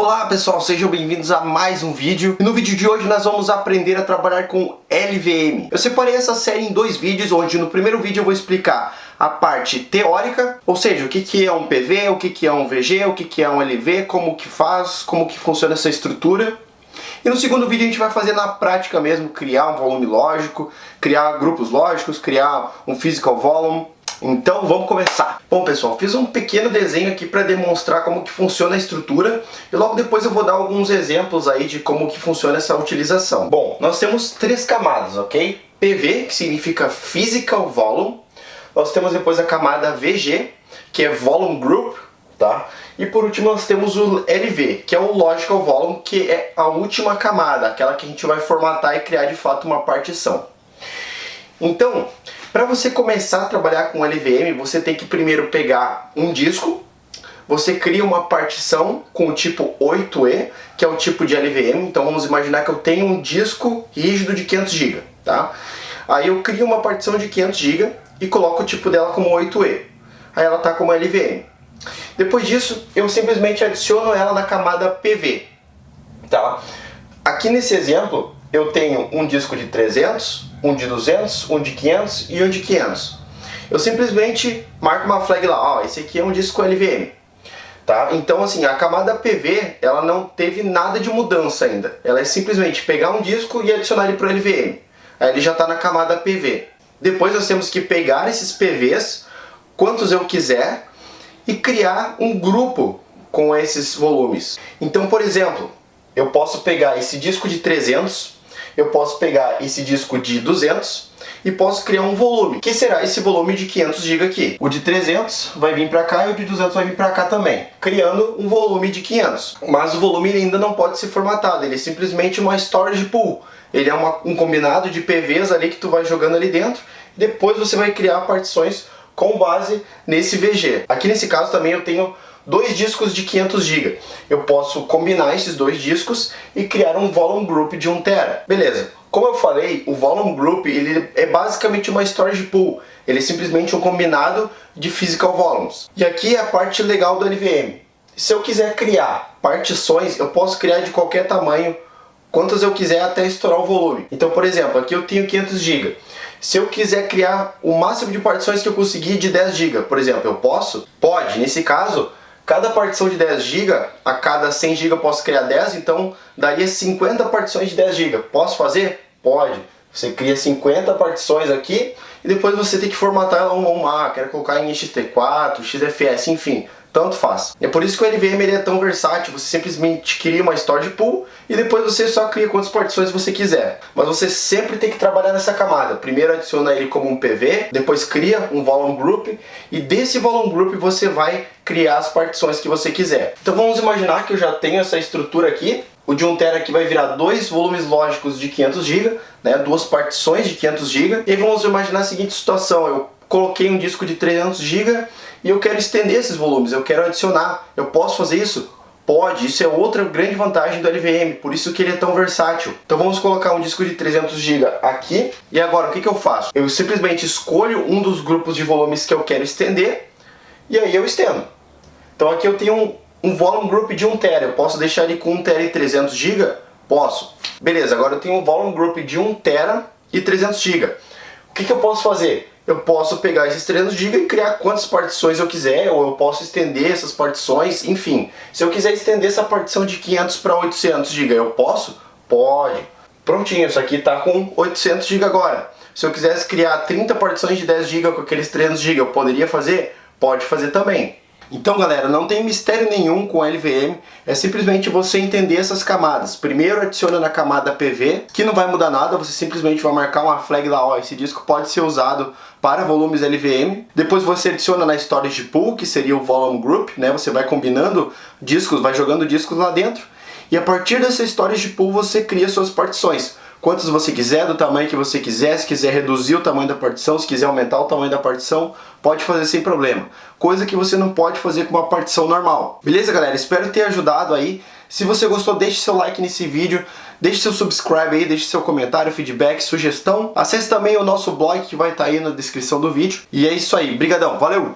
Olá pessoal, sejam bem-vindos a mais um vídeo. E no vídeo de hoje nós vamos aprender a trabalhar com LVM. Eu separei essa série em dois vídeos, onde no primeiro vídeo eu vou explicar a parte teórica, ou seja, o que é um PV, o que é um VG, o que é um LV, como que faz, como que funciona essa estrutura. E no segundo vídeo a gente vai fazer na prática mesmo, criar um volume lógico, criar grupos lógicos, criar um physical volume. Então vamos começar. Bom pessoal, fiz um pequeno desenho aqui para demonstrar como que funciona a estrutura e logo depois eu vou dar alguns exemplos aí de como que funciona essa utilização. Bom, nós temos três camadas, ok? PV, que significa Physical Volume. Nós temos depois a camada VG, que é Volume Group, tá? E por último nós temos o LV, que é o Logical Volume, que é a última camada, aquela que a gente vai formatar e criar de fato uma partição. Então, para você começar a trabalhar com LVM, você tem que primeiro pegar um disco, você cria uma partição com o tipo 8E, que é o tipo de LVM. Então vamos imaginar que eu tenho um disco rígido de 500 GB, tá? Aí eu crio uma partição de 500 GB e coloco o tipo dela como 8E. Aí ela está como LVM. Depois disso, eu simplesmente adiciono ela na camada PV, tá? Aqui nesse exemplo, eu tenho um disco de 300, um de 200, um de 500 e um de 500. Eu simplesmente marco uma flag lá, ó, esse aqui é um disco LVM. Tá? Então assim, a camada PV, ela não teve nada de mudança ainda. Ela é simplesmente pegar um disco e adicionar ele para o LVM. Aí ele já está na camada PV. Depois nós temos que pegar esses PVs, quantos eu quiser, e criar um grupo com esses volumes. Então, por exemplo, eu posso pegar esse disco de 300, eu posso pegar esse disco de 200 e posso criar um volume, que será esse volume de 500 GB aqui. O de 300 vai vir para cá e o de 200 vai vir para cá também, criando um volume de 500. Mas o volume ainda não pode ser formatado, ele é simplesmente uma storage pool. Ele é um combinado de PVs ali que tu vai jogando ali dentro, e depois você vai criar partições com base nesse VG. Aqui nesse caso também eu tenho dois discos de 500 GB. Eu posso combinar esses dois discos e criar um volume group de 1 TB. Beleza. Como eu falei, o volume group ele é basicamente uma storage pool. Ele é simplesmente um combinado de physical volumes. E aqui é a parte legal do LVM. Se eu quiser criar partições, eu posso criar de qualquer tamanho, quantas eu quiser até estourar o volume. Então, por exemplo, aqui eu tenho 500 GB. Se eu quiser criar o máximo de partições que eu conseguir de 10 GB, por exemplo, eu posso? Pode. Nesse caso, cada partição de 10 GB, a cada 100 GB eu posso criar 10, então daria 50 partições de 10 GB. Posso fazer? Pode. Você cria 50 partições aqui e depois você tem que formatar ela uma a uma. Quero colocar em ext4, XFS, enfim. Tanto faz. É por isso que o LVM ele é tão versátil. Você simplesmente cria uma storage pool e depois você só cria quantas partições você quiser. Mas você sempre tem que trabalhar nessa camada. Primeiro adiciona ele como um PV, depois cria um volume group e desse volume group você vai criar as partições que você quiser. Então vamos imaginar que eu já tenho essa estrutura aqui. O de 1 TB aqui vai virar dois volumes lógicos de 500 GB, né? Duas partições de 500 GB. E aí vamos imaginar a seguinte situação. Eu coloquei um disco de 300 GB e eu quero estender esses volumes, eu quero adicionar. Eu posso fazer isso? Pode, isso é outra grande vantagem do LVM, por isso que ele é tão versátil. Então vamos colocar um disco de 300 GB aqui, e agora o que eu faço? Eu simplesmente escolho um dos grupos de volumes que eu quero estender, e aí eu estendo. Então aqui eu tenho um volume group de 1 TB, eu posso deixar ele com 1 TB e 300 GB? Posso. Beleza, agora eu tenho um volume group de 1 TB e 300 GB. O que eu posso fazer? Eu posso pegar esses 300 GB e criar quantas partições eu quiser, ou eu posso estender essas partições, enfim. Se eu quiser estender essa partição de 500 para 800 GB, eu posso? Pode. Prontinho, isso aqui está com 800 GB agora. Se eu quisesse criar 30 partições de 10 GB com aqueles 300 GB, eu poderia fazer? Pode fazer também. Então galera, não tem mistério nenhum com LVM, é simplesmente você entender essas camadas. Primeiro adiciona na camada PV, que não vai mudar nada, você simplesmente vai marcar uma flag lá, ó, esse disco pode ser usado para volumes LVM. Depois você adiciona na storage pool, que seria o volume group, né? Você vai combinando discos, vai jogando discos lá dentro. E a partir dessa storage pool você cria suas partições. Quantos você quiser, do tamanho que você quiser. Se quiser reduzir o tamanho da partição, se quiser aumentar o tamanho da partição, pode fazer sem problema. Coisa que você não pode fazer com uma partição normal. Beleza, galera? Espero ter ajudado aí. Se você gostou, deixe seu like nesse vídeo, deixe seu subscribe aí, deixe seu comentário, feedback, sugestão. Acesse também o nosso blog que vai estar aí na descrição do vídeo. E é isso aí. Brigadão. Valeu!